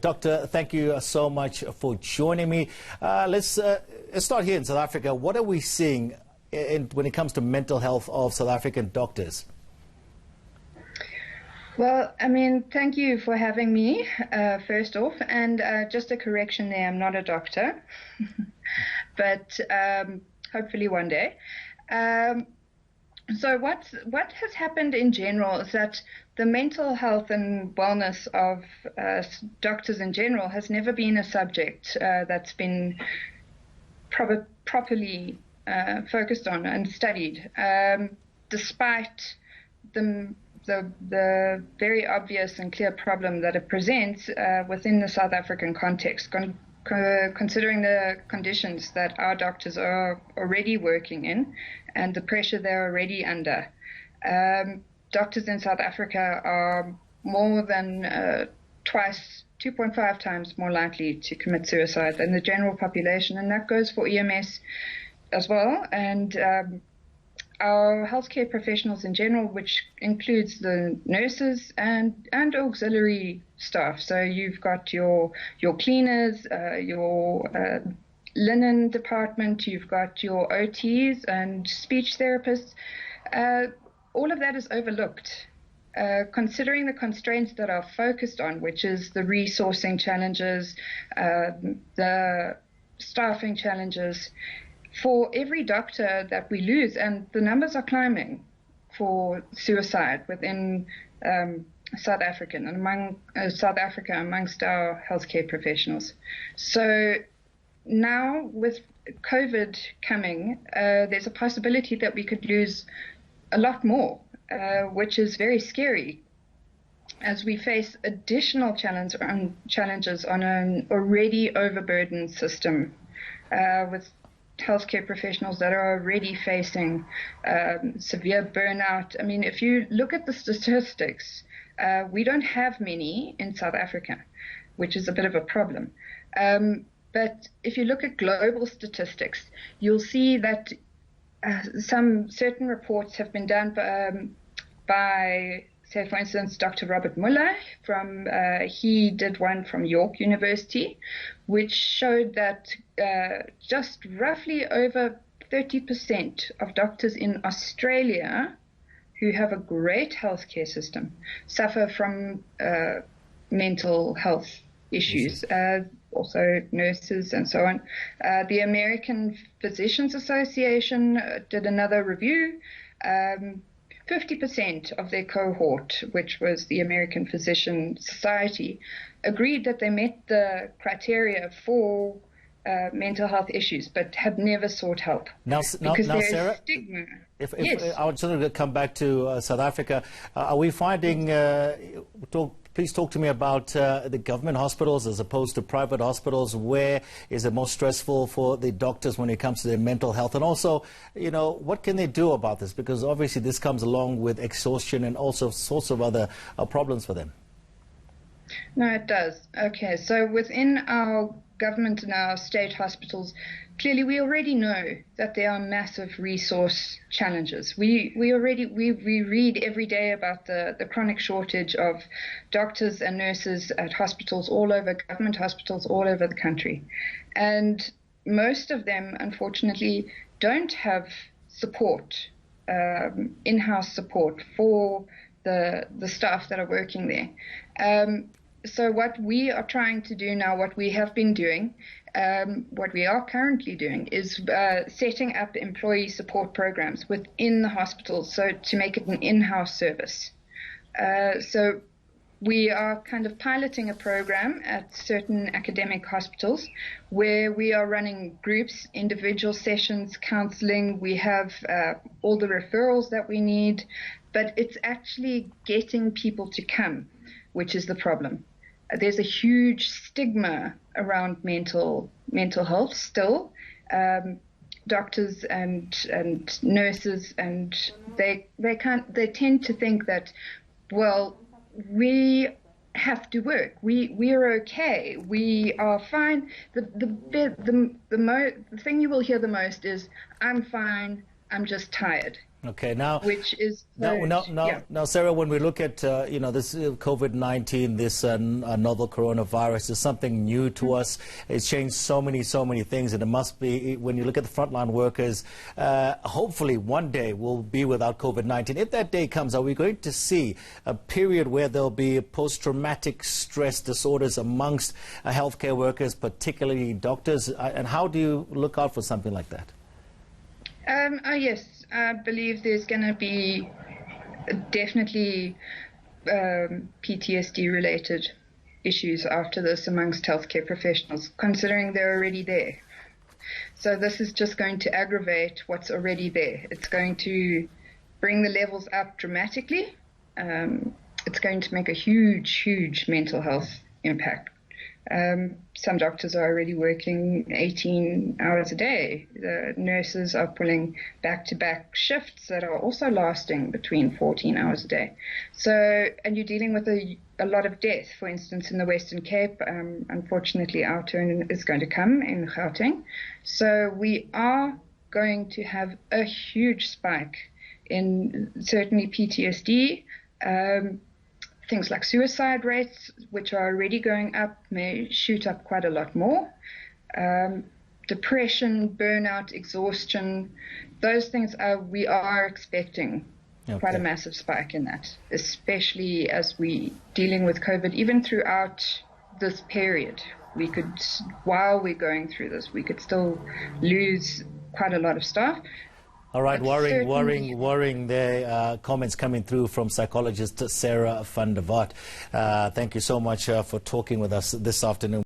Doctor, thank you so much for joining me. Let's start here in South Africa. What are we seeing when it comes to mental health of South African doctors? Well, thank you for having me, first off. And just a correction there, I'm not a doctor, but hopefully one day. So what has happened in general is that the mental health and wellness of doctors in general has never been a subject that's been properly focused on and studied, despite the very obvious and clear problem that it presents within the South African context, considering the conditions that our doctors are already working in and the pressure they're already under. Doctors in South Africa are more than 2.5 times more likely to commit suicide than the general population, and that goes for EMS as well. And our healthcare professionals in general, which includes the nurses and auxiliary staff. So you've got your cleaners, your linen department, you've got your OTs and speech therapists. All of that is overlooked, considering the constraints that are focused on, which is the resourcing challenges, the staffing challenges. For every doctor that we lose, and the numbers are climbing for suicide within South Africa and amongst our healthcare professionals. So now with COVID coming, there's a possibility that we could lose a lot more, which is very scary as we face additional challenges on an already overburdened system with healthcare professionals that are already facing severe burnout. If you look at the statistics, we don't have many in South Africa, which is a bit of a problem. But if you look at global statistics, you'll see that some certain reports have been done by, say, for instance, Dr. Robert Muller he did one from York University, which showed that just roughly over 30% of doctors in Australia who have a great healthcare system suffer from mental health issues, also nurses and so on. The American Physicians Association did another review. 50% of their cohort, which was the American Physician Society, agreed that they met the criteria for mental health issues, but had never sought help. Now Sarah, stigma. If I would sort of come back to South Africa, are we finding, please talk to me about the government hospitals as opposed to private hospitals. Where is it more stressful for the doctors when it comes to their mental health? And also, what can they do about this? Because obviously this comes along with exhaustion and also sorts of other problems for them. No, it does. Okay, so within our government and our state hospitals, clearly we already know that there are massive resource challenges. We read every day about the chronic shortage of doctors and nurses at hospitals all over, government hospitals all over the country. And most of them, unfortunately, don't have support, in-house support for the staff that are working there. So what we are trying to do now, what we have been doing, what we are currently doing is setting up employee support programs within the hospitals, so to make it an in-house service. So we are kind of piloting a program at certain academic hospitals where we are running groups, individual sessions, counseling. We have all the referrals that we need, but it's actually getting people to come, which is the problem. There's a huge stigma around mental health still. Doctors and nurses, and they tend to think that, well, we have to work. We're okay. We are fine. The thing you will hear the most is, I'm fine. I'm just tired. Okay, now, which is now, Sarah, when we look at this COVID-19, this novel coronavirus is something new to us. It's changed so many things, and it must be, when you look at the frontline workers, hopefully one day we'll be without COVID-19. If that day comes, are we going to see a period where there'll be post-traumatic stress disorders amongst healthcare workers, particularly doctors? And how do you look out for something like that? Yes, I believe there's going to be definitely PTSD-related issues after this amongst healthcare professionals, considering they're already there. So this is just going to aggravate what's already there. It's going to bring the levels up dramatically. It's going to make a huge mental health impact. Some doctors are already working 18 hours a day. The nurses are pulling back-to-back shifts that are also lasting between 14 hours a day. So, and you're dealing with a lot of death. For instance, in the Western Cape, unfortunately, our turn is going to come in Gauteng. So we are going to have a huge spike in certainly PTSD. Things like suicide rates, which are already going up, may shoot up quite a lot more. Depression, burnout, exhaustion, those things we are expecting quite a massive spike in that, especially as we dealing with COVID. Even throughout this period, while we're going through this, we could still lose quite a lot of staff. All right, worrying there. Comments coming through from psychologist Sarah van der Walt. Thank you so much for talking with us this afternoon.